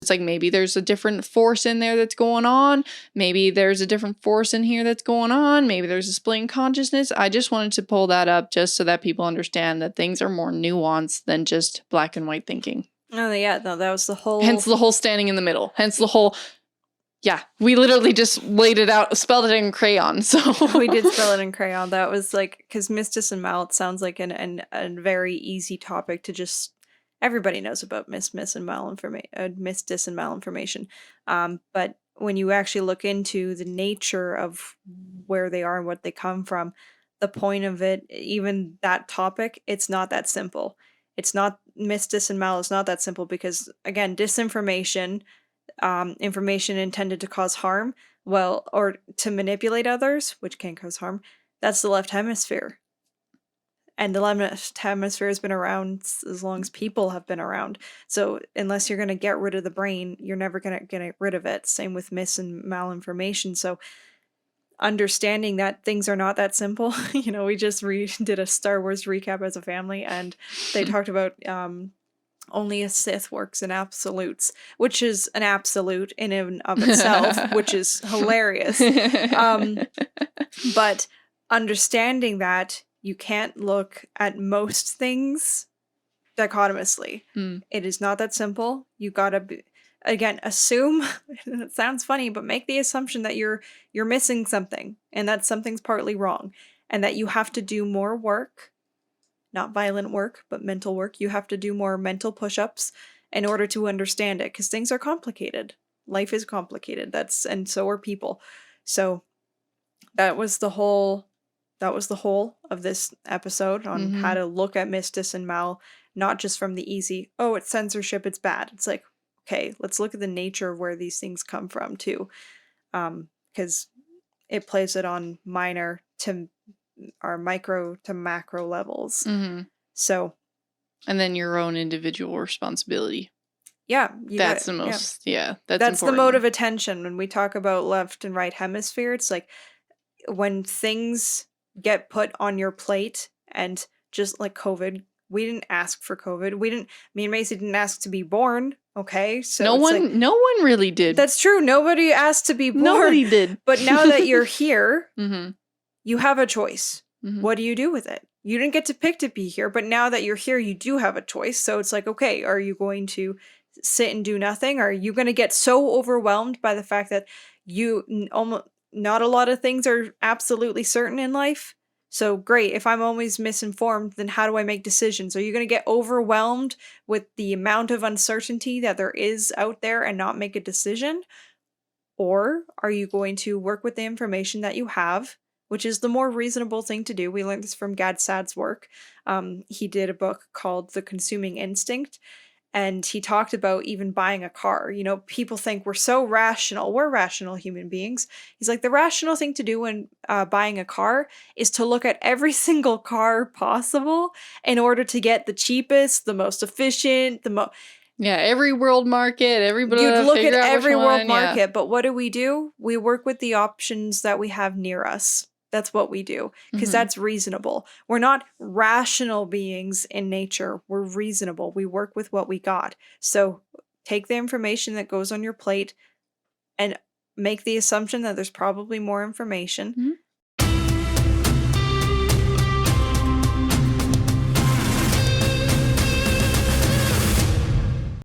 It's like maybe there's a different force in there that's going on. Maybe there's a different force in here that's going on. Maybe there's a split in consciousness. I just wanted to pull that up just so that people understand that things are more nuanced than just black and white thinking. Oh, yeah. No, that was the whole... Hence the whole standing in the middle. Hence the whole... Yeah, we literally just laid it out, spelled it in crayon, so... We did spell it in crayon. That was like... Because Mistis and Mal, it sounds like a very easy topic to just... Everybody knows about Mistis and malinformation. But when you actually look into the nature of where they are and what they come from, the point of it, even that topic, it's not that simple. It's not... Mistis and Mal is not that simple because, again, disinformation... information intended to cause harm, well, or to manipulate others, which can cause harm, that's the left hemisphere. And the left hemisphere has been around as long as people have been around. So unless you're going to get rid of the brain, you're never going to get rid of it. Same with mis and malinformation. So understanding that things are not that simple. We just did a Star Wars recap as a family, and they talked about only a Sith works in absolutes, which is an absolute in and of itself, which is hilarious. But understanding that you can't look at most things dichotomously. It is not that simple. You gotta again, assume, it sounds funny, but make the assumption that you're missing something, and that something's partly wrong, and that you have to do more work. Not violent work, but mental work. You have to do more mental push-ups in order to understand it, because things are complicated. Life is complicated. And so are people. So that was the whole of this episode on how to look at Mistis and Mal, not just from the easy, oh, it's censorship, it's bad. It's like, okay, let's look at the nature of where these things come from too. Because it plays it on minor to our micro to macro levels. So, and then your own individual responsibility. Yeah, that's the most. Yeah, that's important. The mode of attention. When we talk about left and right hemisphere, it's like when things get put on your plate, and just like COVID, we didn't ask for COVID. Me and Macy didn't ask to be born. Okay, so no one really did. That's true. Nobody asked to be born. Nobody did. But now that you're here, you have a choice. What do you do with it? You didn't get to pick to be here, but now that you're here, you do have a choice. So it's like, okay, are you going to sit and do nothing? Are you going to get so overwhelmed by the fact that not a lot of things are absolutely certain in life? So great, if I'm always misinformed, then how do I make decisions? Are you going to get overwhelmed with the amount of uncertainty that there is out there and not make a decision? Or are you going to work with the information that you have, which is the more reasonable thing to do? We learned this from Gad Saad's work. He did a book called The Consuming Instinct, and he talked about even buying a car. People think we're so rational. We're rational human beings. He's like, the rational thing to do when buying a car is to look at every single car possible in order to get the cheapest, the most efficient, every world market, everybody. You'd look at every world market, but what do? We work with the options that we have near us. That's what we do, because that's reasonable. We're not rational beings in nature. We're reasonable. We work with what we got. So take the information that goes on your plate and make the assumption that there's probably more information.